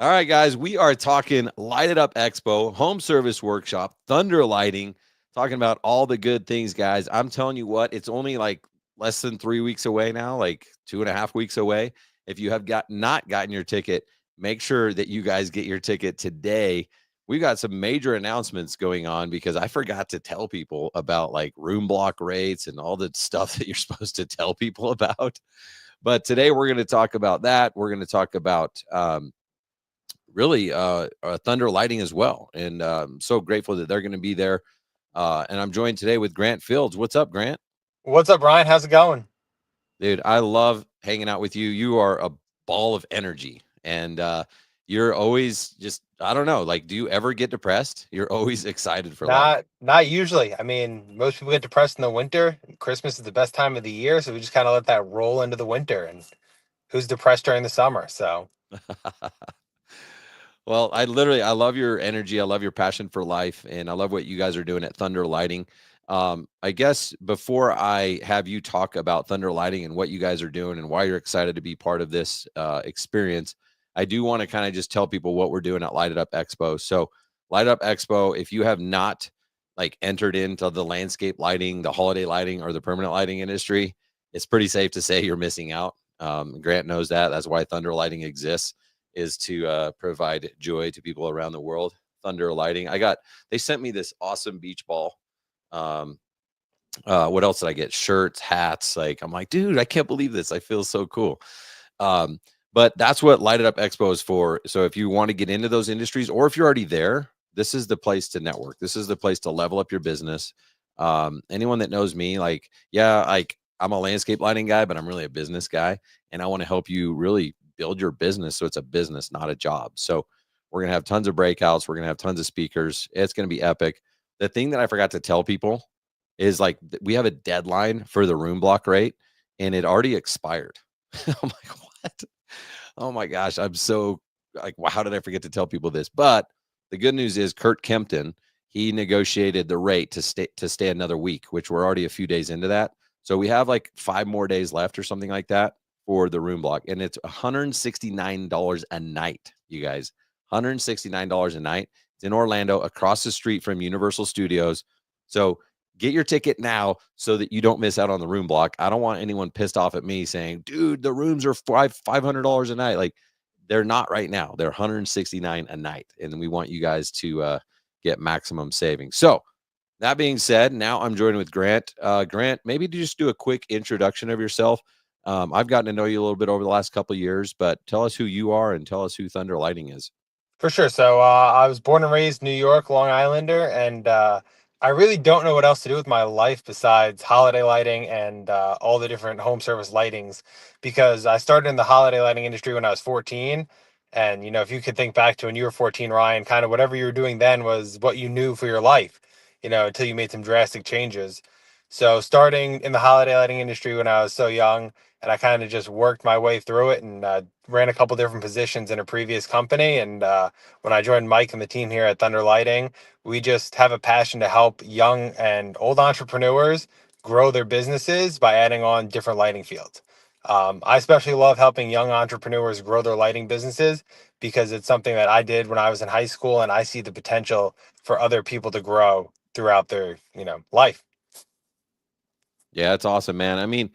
All right, guys, we are talking Light It Up Expo, home service workshop, thunder lighting, talking about all the good things, guys. I'm telling you what, it's only like less than 3 weeks away now, like 2.5 weeks away. If you have not gotten your ticket, make sure that you guys get your ticket today. We've got some major announcements going on because I forgot to tell people about like room block rates and all the stuff that you're supposed to tell people about. But today we're going to talk about that. We're going to talk about really Thunder Lighting as well. And I'm so grateful that they're going to be there. And I'm joined today with Grant Fields. What's up, Grant? What's up, Ryan? How's it going? Dude, I love hanging out with you. You are a ball of energy. And you're always just, I don't know, like, do you ever get depressed? You're always excited for life. Not usually. I mean, most people get depressed in the winter. Christmas is the best time of the year, so we just kind of let that roll into the winter. And who's depressed during the summer? So Well, I love your energy. I love your passion for life, and I love what you guys are doing at Thunder Lighting. I guess before I have you talk about Thunder Lighting and what you guys are doing and why you're excited to be part of this experience, I do want to kind of just tell people what we're doing at Light It Up Expo. So, Light It Up Expo, if you have not like entered into the landscape lighting, the holiday lighting, or the permanent lighting industry, it's pretty safe to say you're missing out. Grant knows that. That's why Thunder Lighting exists, is to provide joy to people around the world. Thunder Lighting. They sent me this awesome beach ball. Um, what else did I get? Shirts, hats. Like, I'm like, dude, I can't believe this. I feel so cool. Um, but that's what Light It Up Expo is for. So if you want to get into those industries, or if you're already there, this is the place to network. This is the place to level up your business. Anyone that knows me, like, yeah, like I'm a landscape lighting guy, but I'm really a business guy, and I want to help you really build your business so it's a business, not a job. So we're gonna have tons of breakouts. We're gonna have tons of speakers. It's gonna be epic. The thing that I forgot to tell people is like we have a deadline for the room block rate, and it already expired. I'm like, what? Oh my gosh, I'm so like, wow, how did I forget to tell people this? But the good news is Kurt Kempton, he negotiated the rate to stay another week, which we're already a few days into that. So we have like 5 more days left or something like that for the room block. And it's $169 a night, you guys. $169 a night. It's in Orlando, across the street from Universal Studios. So get your ticket now so that you don't miss out on the room block. I don't want anyone pissed off at me saying, dude, the rooms are $500 a night. Like, they're not right now. They're 169 a night. And we want you guys to get maximum savings. So that being said, now I'm joined with Grant. Grant, maybe just do a quick introduction of yourself. I've gotten to know you a little bit over the last couple of years, but tell us who you are and tell us who Thunder Lighting is. for sure. So I was born and raised New York, Long Islander, and I really don't know what else to do with my life besides holiday lighting and all the different home service lightings. Because I started in the holiday lighting industry when I was 14, and if you could think back to when you were 14, Ryan, kind of whatever you were doing then was what you knew for your life. Until you made some drastic changes. So starting in the holiday lighting industry when I was so young, and I kind of just worked my way through it and ran a couple different positions in a previous company. And when I joined Mike and the team here at Thunder Lighting, we just have a passion to help young and old entrepreneurs grow their businesses by adding on different lighting fields. I especially love helping young entrepreneurs grow their lighting businesses because it's something that I did when I was in high school, and I see the potential for other people to grow throughout their life. Yeah, it's awesome, man. I mean,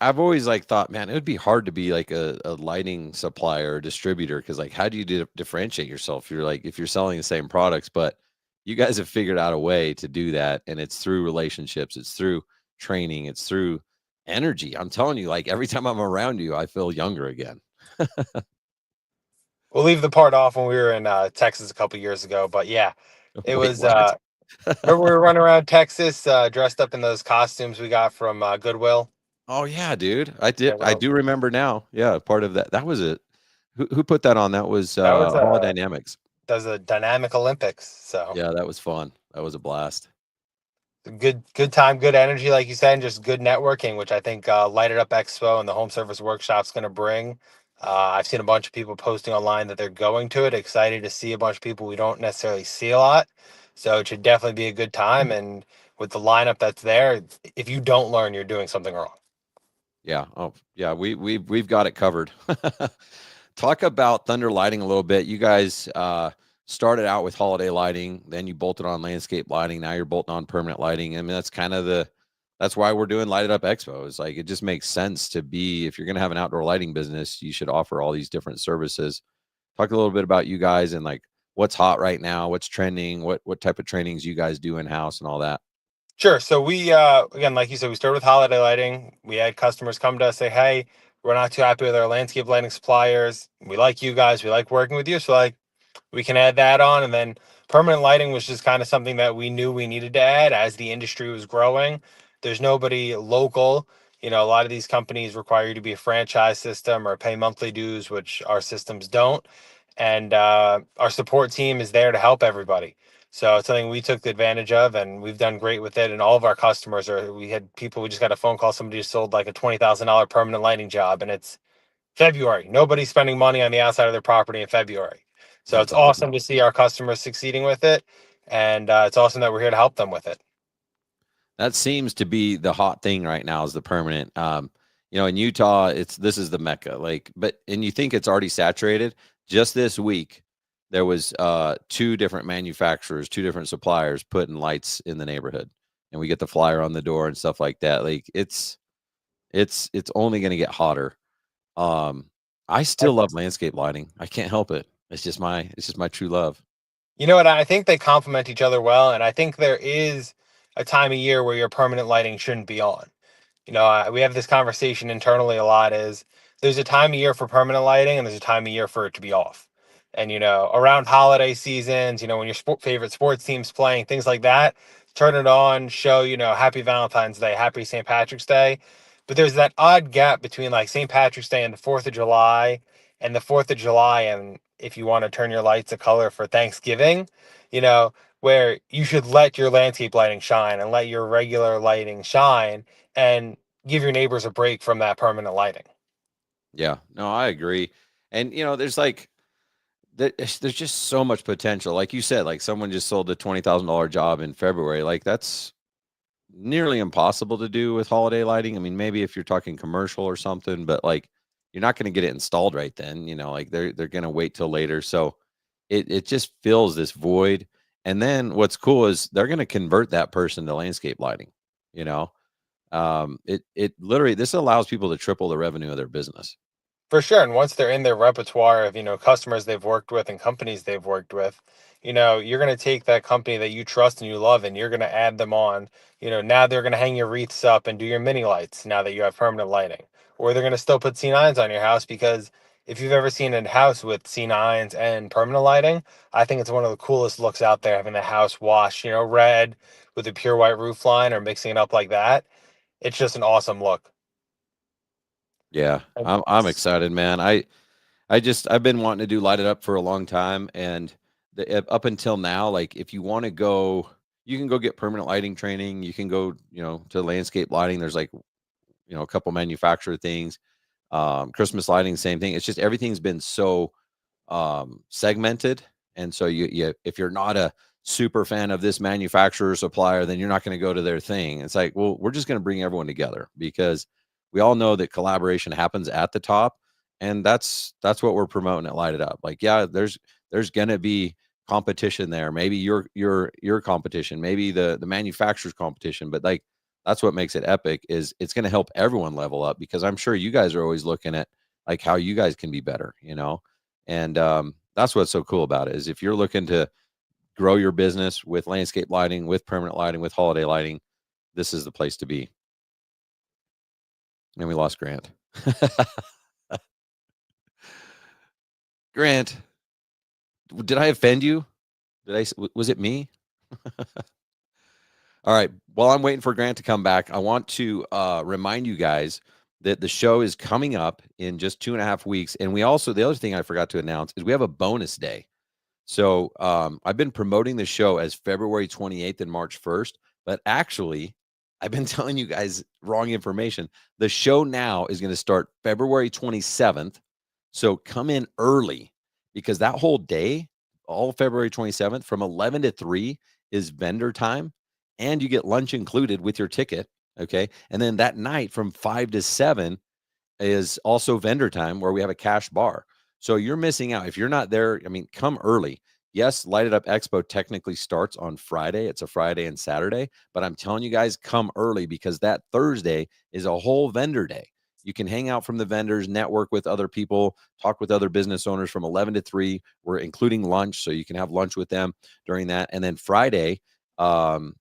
I've always like thought, man, it would be hard to be like a lighting supplier or distributor because like, how do you differentiate yourself? You're like, if you're selling the same products, but you guys have figured out a way to do that, and it's through relationships, it's through training, it's through energy. I'm telling you, like every time I'm around you, I feel younger again. We'll leave the part off when we were in Texas a couple years ago, but yeah, it Wait, was. what? Remember we were running around Texas dressed up in those costumes we got from Goodwill. Oh yeah, dude. I Yeah, did. I do remember now. Yeah, part of that. That was it. Who put that on? That was that was Hall a Dynamics. dynamic Olympics. So Yeah, that was fun. That was a blast. good time, good energy, like you said, and just good networking, which I think Light It Up Expo and the Home Service Workshop's going to bring. I've seen a bunch of people posting online that they're going to it. Excited to see a bunch of people we don't necessarily see a lot. So it should definitely be a good time. And with the lineup that's there, if you don't learn, you're doing something wrong. Yeah. Oh, yeah. We've got it covered. Talk about Thunder Lighting a little bit. You guys started out with holiday lighting, then you bolted on landscape lighting. Now you're bolting on permanent lighting. I mean, that's kind of that's why we're doing Light It Up Expo. It's like it just makes sense to be, if you're going to have an outdoor lighting business, you should offer all these different services. Talk a little bit about you guys and like what's hot right now, what's trending, what type of trainings you guys do in house and all that. Sure. So we again, like you said, we started with holiday lighting. We had customers come to us say, "Hey, we're not too happy with our landscape lighting suppliers. We like you guys. We like working with you. So like we can add that on." And then permanent lighting was just kind of something that we knew we needed to add as the industry was growing. There's nobody local. A lot of these companies require you to be a franchise system or pay monthly dues, which our systems don't. And our support team is there to help everybody. So it's something we took advantage of, and we've done great with it. And all of our customers are. We had people. We just got a phone call. Somebody just sold like a $20,000 permanent lighting job, and it's February. Nobody's spending money on the outside of their property in February. So That's it's awesome. awesome to see our customers succeeding with it. And it's awesome that we're here to help them with it. That seems to be the hot thing right now is the permanent. In Utah, this is the mecca. Like, but and you think it's already saturated. Just this week, there was two different manufacturers, two different suppliers putting lights in the neighborhood, and we get the flyer on the door and stuff like that. Like, it's only going to get hotter. Um, I still love landscape lighting. I can't help it. It's just my true love. You know what? I think they complement each other well. And I think there is a time of year where your permanent lighting shouldn't be on. We have this conversation internally a lot is there's a time of year for permanent lighting and there's a time of year for it to be off. And, around holiday seasons, when your favorite sports team's playing, things like that, turn it on, show, happy Valentine's Day, happy St. Patrick's Day. But there's that odd gap between like St. Patrick's Day and the 4th of July and the 4th of July. And if you want to turn your lights a color for Thanksgiving, you know, where you should let your landscape lighting shine and let your regular lighting shine and give your neighbors a break from that permanent lighting. Yeah, no, I agree. And there's like there's just so much potential. Like you said, like someone just sold a $20,000 job in February. Like that's nearly impossible to do with holiday lighting. I mean, maybe if you're talking commercial or something, but like you're not going to get it installed right then. Like they're going to wait till later. So it just fills this void. And then what's cool is they're going to convert that person to landscape lighting. You know, it literally this allows people to triple the revenue of their business. For sure. And once they're in their repertoire of, customers they've worked with and companies they've worked with, you're going to take that company that you trust and you love and you're going to add them on. Now they're going to hang your wreaths up and do your mini lights now that you have permanent lighting. Or they're going to still put C9s on your house because if you've ever seen a house with C9s and permanent lighting, I think it's one of the coolest looks out there, having the house washed, red with a pure white roof line or mixing it up like that. It's just an awesome look. Yeah, I'm excited, man. I've been wanting to do Light It Up for a long time, and up until now, like if you want to go, you can go get permanent lighting training. You can go, to landscape lighting. There's like, a couple manufacturer things. Christmas lighting, same thing. It's just everything's been so segmented, and so you if you're not a super fan of this manufacturer or supplier, then you're not going to go to their thing. It's like, well, we're just going to bring everyone together because we all know that collaboration happens at the top, and that's what we're promoting at Light It Up. Like, yeah, there's going to be competition there. Maybe your competition, maybe the manufacturer's competition, but like that's what makes it epic is it's going to help everyone level up because I'm sure you guys are always looking at like how you guys can be better. And that's what's so cool about it is if you're looking to grow your business with landscape lighting, with permanent lighting, with holiday lighting, this is the place to be. And we lost Grant. Grant, did I offend you? Was it me? All right. While I'm waiting for Grant to come back, I want to remind you guys that the show is coming up in just 2.5 weeks. And the other thing I forgot to announce is we have a bonus day. So I've been promoting the show as February 28th and March 1st, but actually, I've been telling you guys wrong information. The show now is going to start February 27th. So come in early because that whole day, all February 27th from 11 to 3 is vendor time and you get lunch included with your ticket. Okay. And then that night from 5 to 7 is also vendor time where we have a cash bar. So you're missing out if you're not there. I mean, come early. Yes, Light It Up Expo technically starts on Friday. It's a Friday and Saturday, but I'm telling you guys, come early because that Thursday is a whole vendor day. You can hang out from the vendors, network with other people, talk with other business owners from 11 to 3. We're including lunch, so you can have lunch with them during that. And then Friday, um,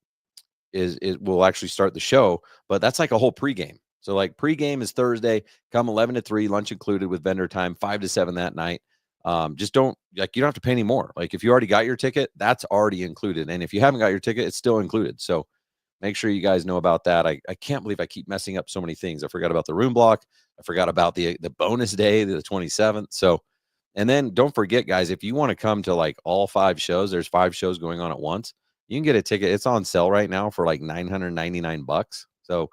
is it will actually start the show, but that's like a whole pregame. So like pregame is Thursday, come 11 to 3, lunch included with vendor time, 5 to 7 that night. Just don't like you don't have to pay any more. Like if you already got your ticket, that's already included. And if you haven't got your ticket, it's still included. So make sure you guys know about that. I can't believe I keep messing up so many things. I forgot about the room block. I forgot about the bonus day, the 27th. So and then don't forget, guys, if you want to come to like all 5 shows, there's 5 shows going on at once. You can get a ticket. It's on sale right now for like $999. So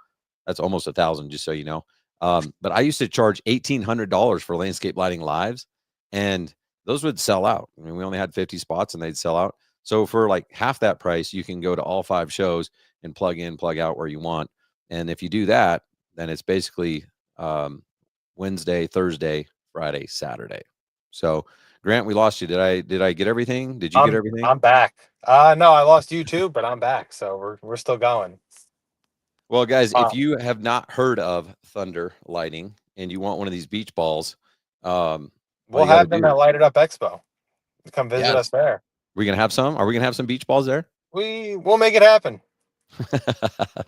that's almost 1,000, just so you know. But I used to charge $1,800 for landscape lighting lives, and those would sell out. I mean, we only had 50 spots, and they'd sell out. So for like half that price, you can go to all 5 shows and plug in, plug out where you want. And if you do that, then it's basically um, Wednesday, Thursday, Friday, Saturday. So, Grant, we lost you. Did I get everything? Did you get everything? I'm back. No, I lost you too, but I'm back, so we're still going. Well, guys, Uh, if you have not heard of Thunder Lighting and you want one of these beach balls, all we'll you got to have them do, at Light It Up Expo. Come visit yes, us there. we're gonna have some. Are we gonna have some beach balls there? We'll make it happen.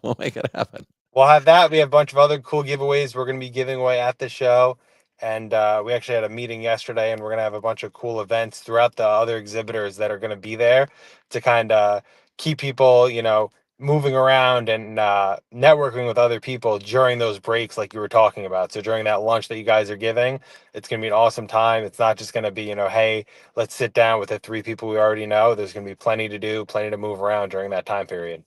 We'll make it happen. We'll have that. We have a bunch of other cool giveaways we're going to be giving away at the show. And we actually had a meeting yesterday, and we're going to have a bunch of cool events throughout the other exhibitors that are going to be there to kind of keep people, moving around and networking with other people during those breaks, like you were talking about. So during that lunch that you guys are giving, it's going to be an awesome time. It's not just going to be, hey, let's sit down with the 3 people we already know. There's going to be plenty to do, plenty to move around during that time period.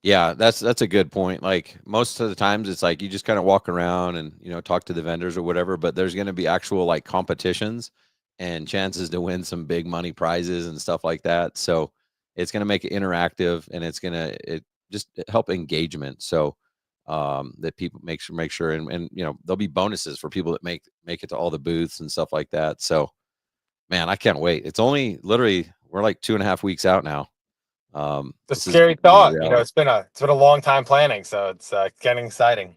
Yeah, that's a good point. Like most of the times it's like you just kind of walk around and, talk to the vendors or whatever, but there's going to be actual like competitions and chances to win some big money prizes and stuff like that. So it's going to make it interactive and it's going to it just help engagement. So that people make sure and there'll be bonuses for people that make it to all the booths and stuff like that. So man, I can't wait. It's only literally we're like 2.5 weeks out now. The This is scary gonna be a thought. reality. It's been a long time planning, so it's getting exciting.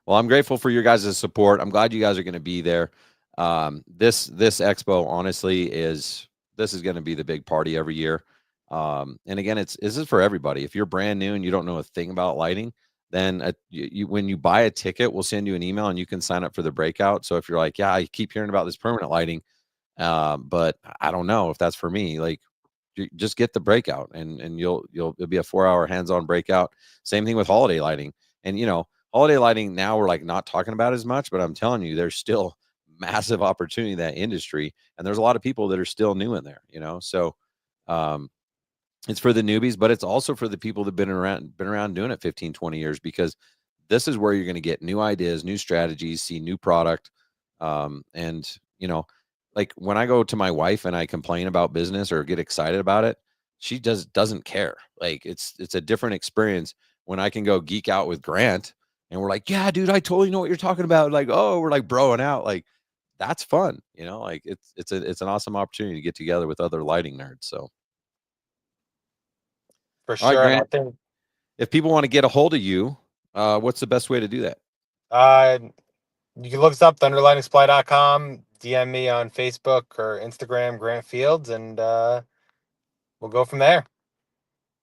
Well, I'm grateful for your guys' support. I'm glad you guys are going to be there. This expo, honestly, this is going to be the big party every year. And again, this is for everybody. If you're brand new and you don't know a thing about lighting, then when you buy a ticket, we'll send you an email and you can sign up for the breakout. So if you're like, yeah, I keep hearing about this permanent lighting, but I don't know if that's for me, like just get the breakout and it'll be a 4-hour hands-on breakout. Same thing with holiday lighting. And holiday lighting now we're like not talking about as much, but I'm telling you, there's still massive opportunity in that industry. And there's a lot of people that are still new in there. So um it's for the newbies, but it's also for the people that have been around doing it 15, 20 years, because this is where you're going to get new ideas, new strategies, see new product. And like when I go to my wife and I complain about business or get excited about it, she doesn't care. Like it's a different experience when I can go geek out with Grant and we're like, yeah, dude, I totally know what you're talking about. Like, oh, we're like broing out. Like that's fun, like it's an awesome opportunity to get together with other lighting nerds. So For all right, sure. And I Grant, think if people want to get a hold of you, what's the best way to do that? uh, you can look us up, thunderlightingsupply.com, DM me on Facebook or Instagram, Grant Fields, and we'll go from there.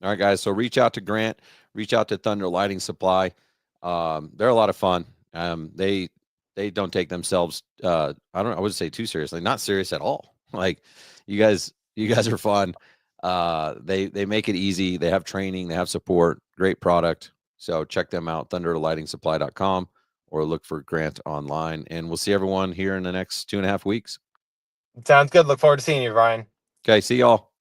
All right, guys. So reach out to Grant, reach out to Thunder Lighting Supply. They're a lot of fun. They don't take themselves I wouldn't say too seriously, not serious at all. Like you guys are fun. They make it easy. They have training, they have support, great product. So check them out, thunderlightingsupply.com, or look for Grant online. And we'll see everyone here in the next 2.5 weeks. Sounds good. Look forward to seeing you, Ryan. Okay, see y'all.